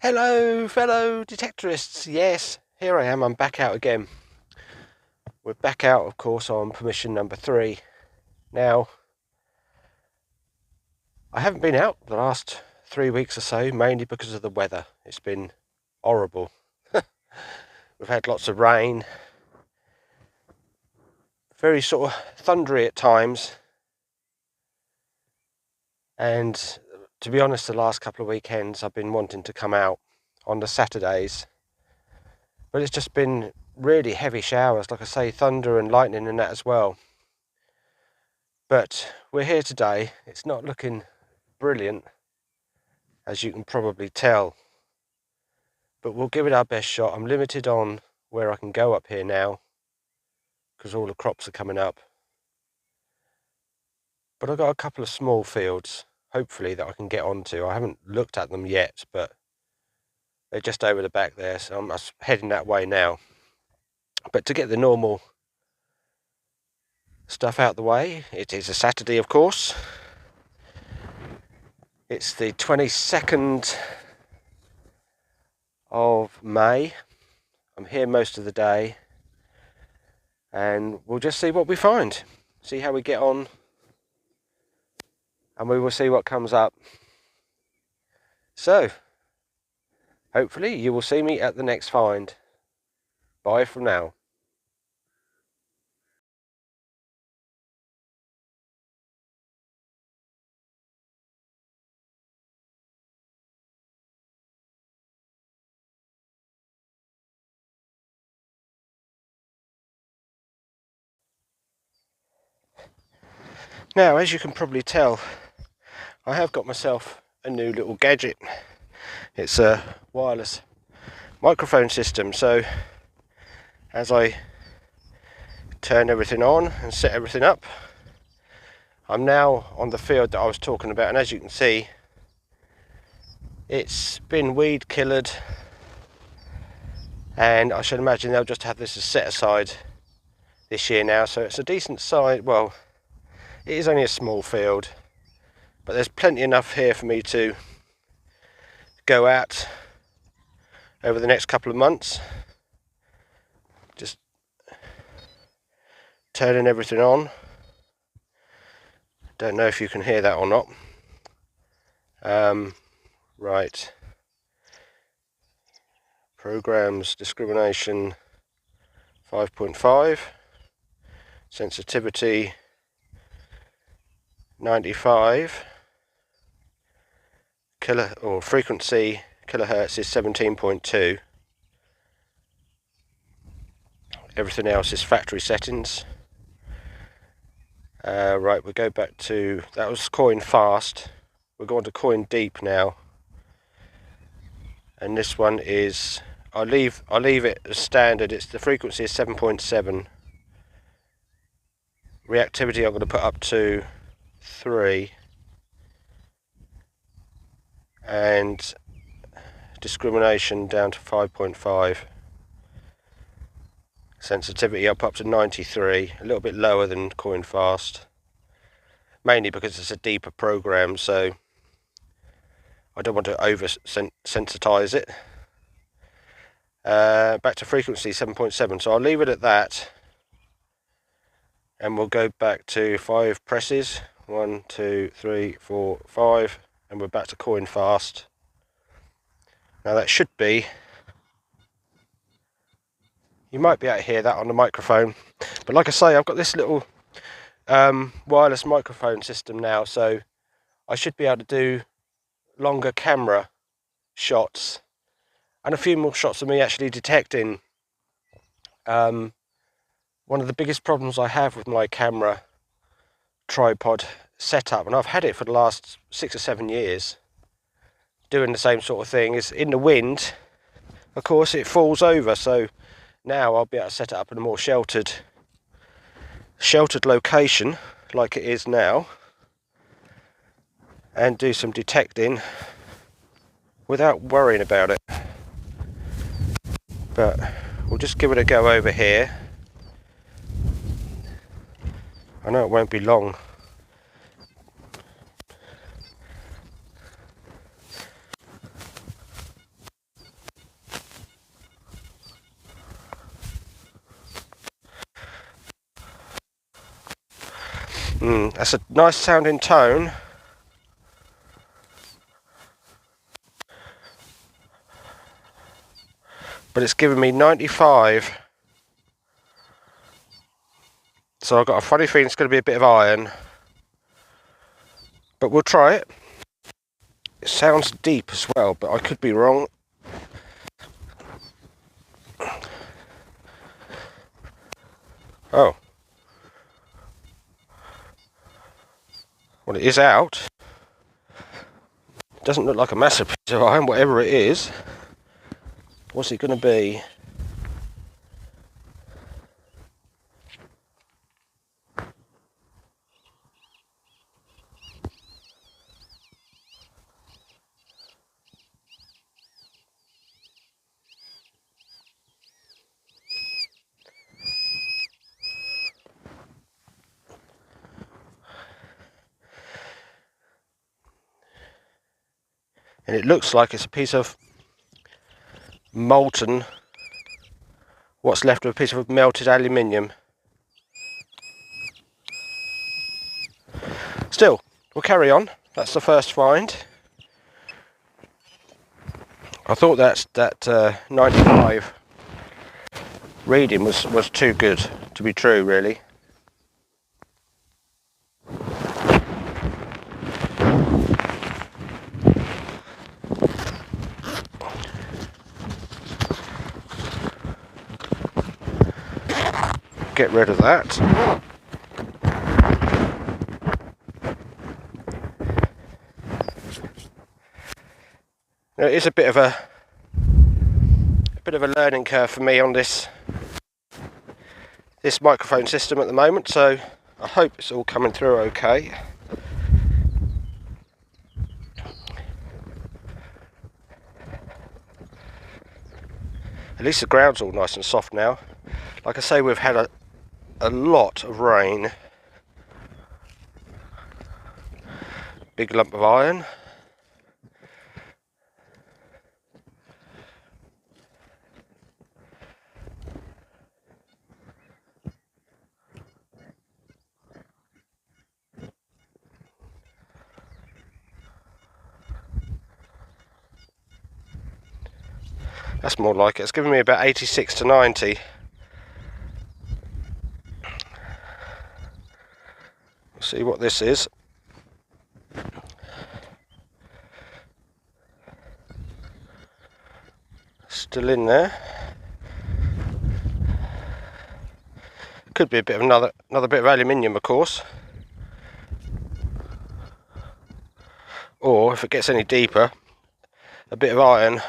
Hello, fellow detectorists. Yes, here I am. I'm back out again. We're back out, of course, on permission number 3. Now, I haven't been out the last 3 weeks or so, mainly because of the weather. It's been horrible. We've had lots of rain, very sort of thundery at times, and to be honest, the last couple of weekends I've been wanting to come out on the Saturdays, but it's just been really heavy showers, like I say, thunder and lightning and that as well. But we're here today. It's not looking brilliant, as you can probably tell, but we'll give it our best shot. I'm limited on where I can go up here now because all the crops are coming up, but I've got a couple of small fields hopefully that I can get onto. I haven't looked at them yet, but they're just over the back there, so I'm heading that way now. But to get the normal stuff out the way, it is a Saturday, of course. It's the 22nd of May. I'm here most of the day, and we'll just see what we find, see how we get on, and we will see what comes up. So, hopefully you will see me at the next find. Bye from now. Now, as you can probably tell, I have got myself a new little gadget. It's a wireless microphone system, so as I turn everything on and set everything up, I'm now on the field that I was talking about, and as you can see, it's been weed killered, and I should imagine they'll just have this as set aside this year now, so it's a decent size. Well, it is only a small field, but there's plenty enough here for me to go at over the next couple of months. Just turning everything on. Don't know if you can hear that or not. Right. Programs, discrimination 5.5. Sensitivity 95. Frequency kilohertz is 17.2. Everything else is factory settings. Right, we'll go back to, that was coin fast. We're going to coin deep now. And this one is, I'll leave it as standard. It's the frequency is 7.7. Reactivity I'm going to put up to 3. And discrimination down to 5.5. Sensitivity up to 93, a little bit lower than coin fast, mainly because it's a deeper program, so I don't want to over sensitize it. Back to frequency 7.7, so I'll leave it at that, and we'll go back to 5 presses. 1, 2, 3, 4, 5, and we're back to coin fast. Now that should be, you might be able to hear that on the microphone, but like I say, I've got this little wireless microphone system now, so I should be able to do longer camera shots and a few more shots of me actually detecting. One of the biggest problems I have with my camera tripod setup, and I've had it for the last 6 or 7 years doing the same sort of thing, is in the wind, of course, it falls over. So now I'll be able to set it up in a more sheltered location like it is now, and do some detecting without worrying about it. But we'll just give it a go over here. I know it won't be long. That's a nice sounding tone. But it's giving me 95. So I've got a funny feeling it's going to be a bit of iron. But we'll try it. It sounds deep as well, but I could be wrong. Oh. Well, it is out. Doesn't look like a massive piece of iron, whatever it is. What's it going to be? And it looks like it's a piece of molten, what's left of a piece of melted aluminium. Still, we'll carry on. That's the first find. I thought that 95 reading was too good to be true, really. Get rid of that. Now, it is a bit of a learning curve for me on this microphone system at the moment, so I hope it's all coming through okay. At least the ground's all nice and soft now. Like I say, we've had a lot of rain. Big lump of iron. That's more like it. It's giving me about 86 to 90. We'll see what this is. Still in there. Could be a bit of another bit of aluminium, of course. Or if it gets any deeper, a bit of iron.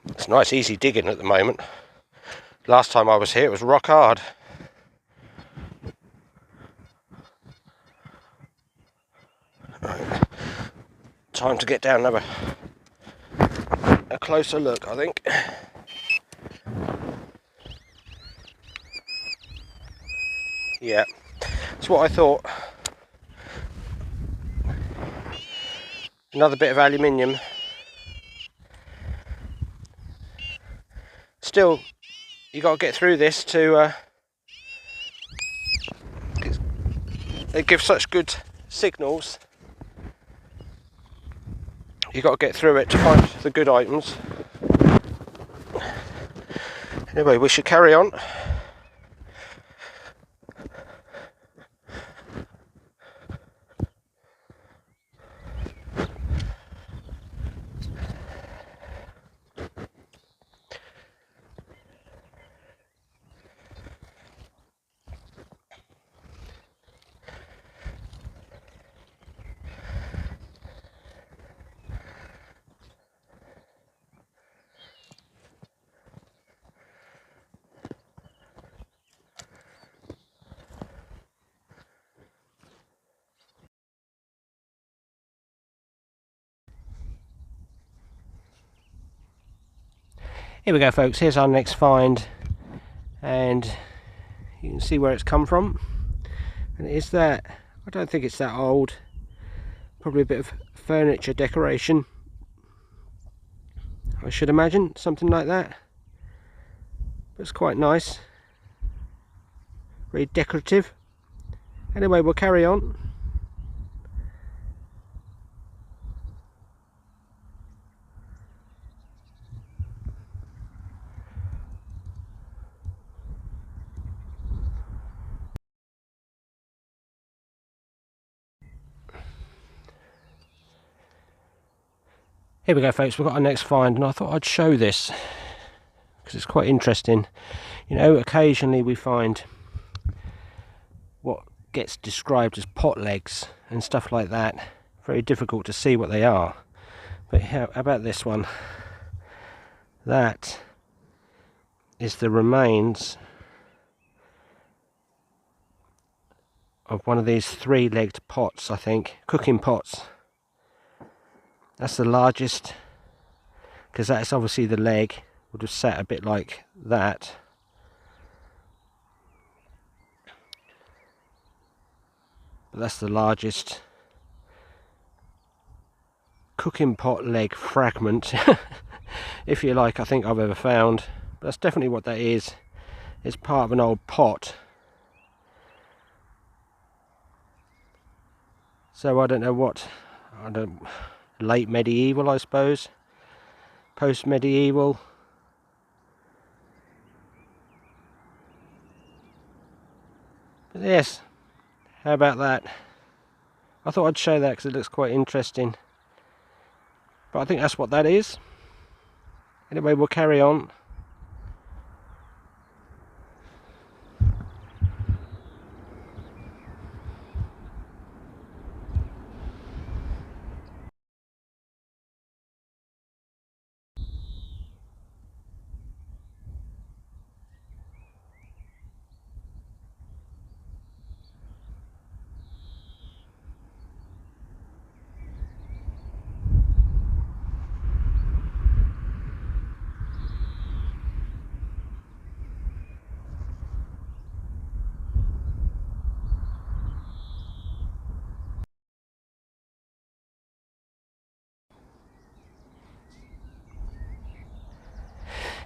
It's nice easy digging at the moment. Last time I was here it was rock hard. Right. Time to get down and have a closer look, I think. Yeah, that's what I thought. Another bit of aluminium. Still, you got to get through this to. They give such good signals. You got to get through it to find the good items. Anyway, we should carry on. Here we go, folks, here's our next find, and you can see where it's come from, and it is that. I don't think it's that old, probably a bit of furniture decoration, I should imagine, something like that. But it's quite nice, very decorative. Anyway, we'll carry on. Here we go, folks, we've got our next find, and I thought I'd show this because it's quite interesting. You know, occasionally we find what gets described as pot legs and stuff like that. Very difficult to see what they are. But how about this one? That is the remains of one of these three-legged pots, I think, cooking pots. That's the largest, because that's obviously the leg would have sat a bit like that. But that's the largest cooking pot leg fragment, if you like, I think I've ever found. But that's definitely what that is. It's part of an old pot. So I don't know what, late medieval, I suppose, post medieval. But yes, how about that? I thought I'd show that because it looks quite interesting. But I think that's what that is. Anyway, we'll carry on.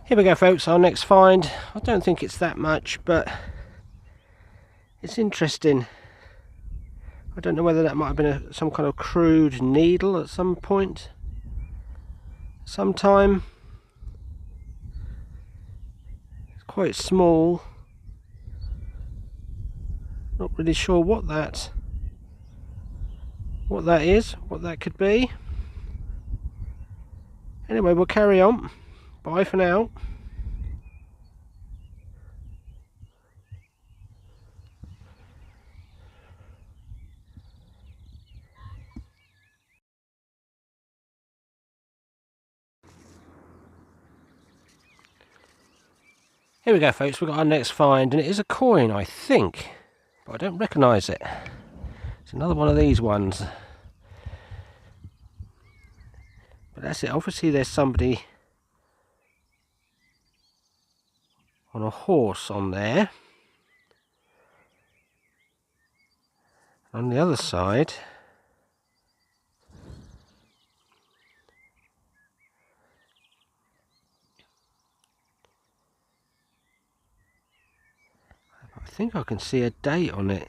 Here we go, folks, our next find. I don't think it's that much, but it's interesting. I don't know whether that might have been some kind of crude needle at some point, sometime. It's quite small. Not really sure what that is, what that could be. Anyway, we'll carry on. Bye for now. Here we go, folks, we've got our next find, and it is a coin, I think, but I don't recognise it. It's another one of these ones. But that's it, obviously there's somebody on a horse on there. On the other side, I think I can see a date on it.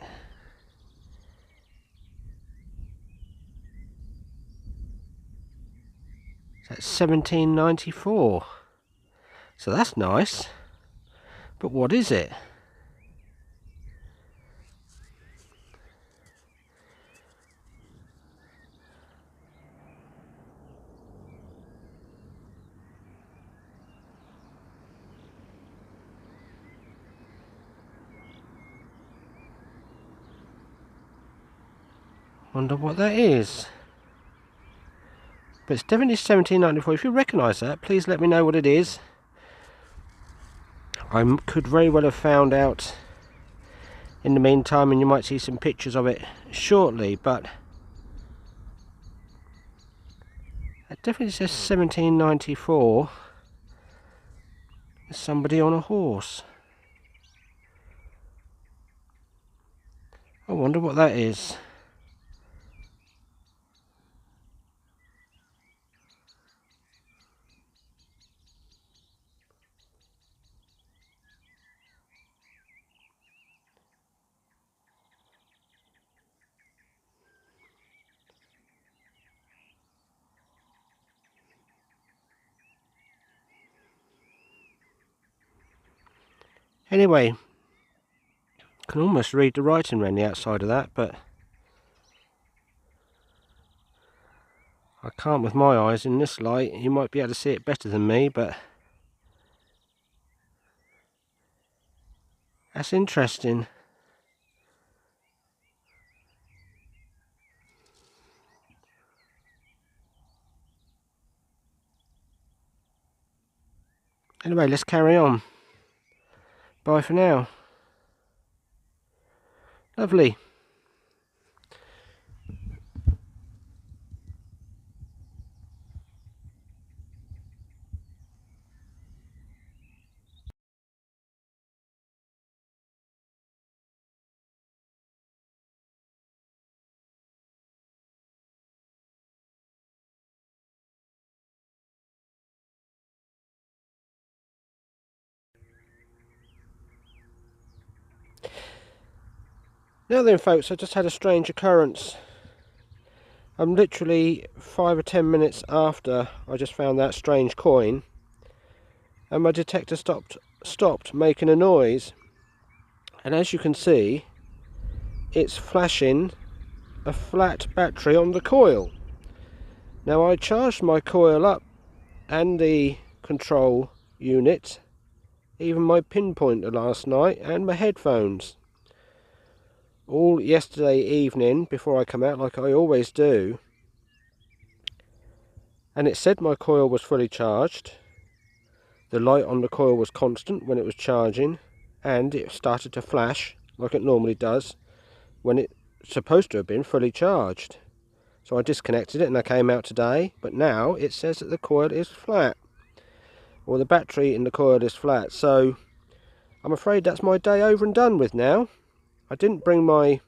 That's 1794. So that's nice. But what is it? Wonder what that is. But it's definitely 1794. If you recognise that, please let me know what it is. I could very well have found out in the meantime, and you might see some pictures of it shortly, but it definitely says 1794. There's somebody on a horse. I wonder what that is. Anyway, I can almost read the writing around the outside of that, but I can't with my eyes in this light. You might be able to see it better than me, but that's interesting. Anyway, let's carry on. Bye for now. Lovely. Now then folks, I just had a strange occurrence. I'm literally 5 or 10 minutes after I just found that strange coin, and my detector stopped making a noise, and as you can see, it's flashing a flat battery on the coil. Now I charged my coil up and the control unit, even my pinpointer last night, and my headphones, all yesterday evening before I come out, like I always do, and it said my coil was fully charged. The light on the coil was constant when it was charging, and it started to flash like it normally does when it's supposed to have been fully charged. So I disconnected it and I came out today, but now it says that the coil is flat, or the battery in the coil is flat. So I'm afraid that's my day over and done with now. I didn't bring my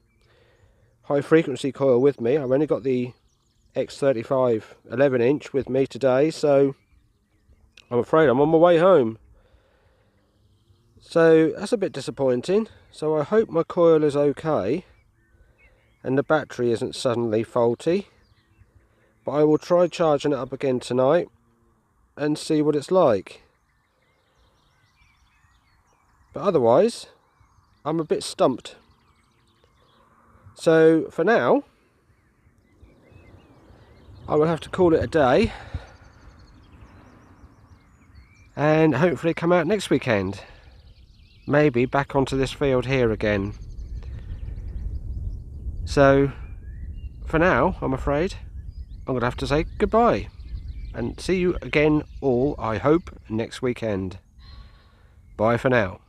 high frequency coil with me. I've only got the X35 11-inch with me today, so I'm afraid I'm on my way home. So that's a bit disappointing. So I hope my coil is okay and the battery isn't suddenly faulty, but I will try charging it up again tonight and see what it's like. But otherwise, I'm a bit stumped. So for now, I will have to call it a day and hopefully come out next weekend. Maybe back onto this field here again. So for now, I'm afraid I'm going to have to say goodbye and see you again all, I hope, next weekend. Bye for now.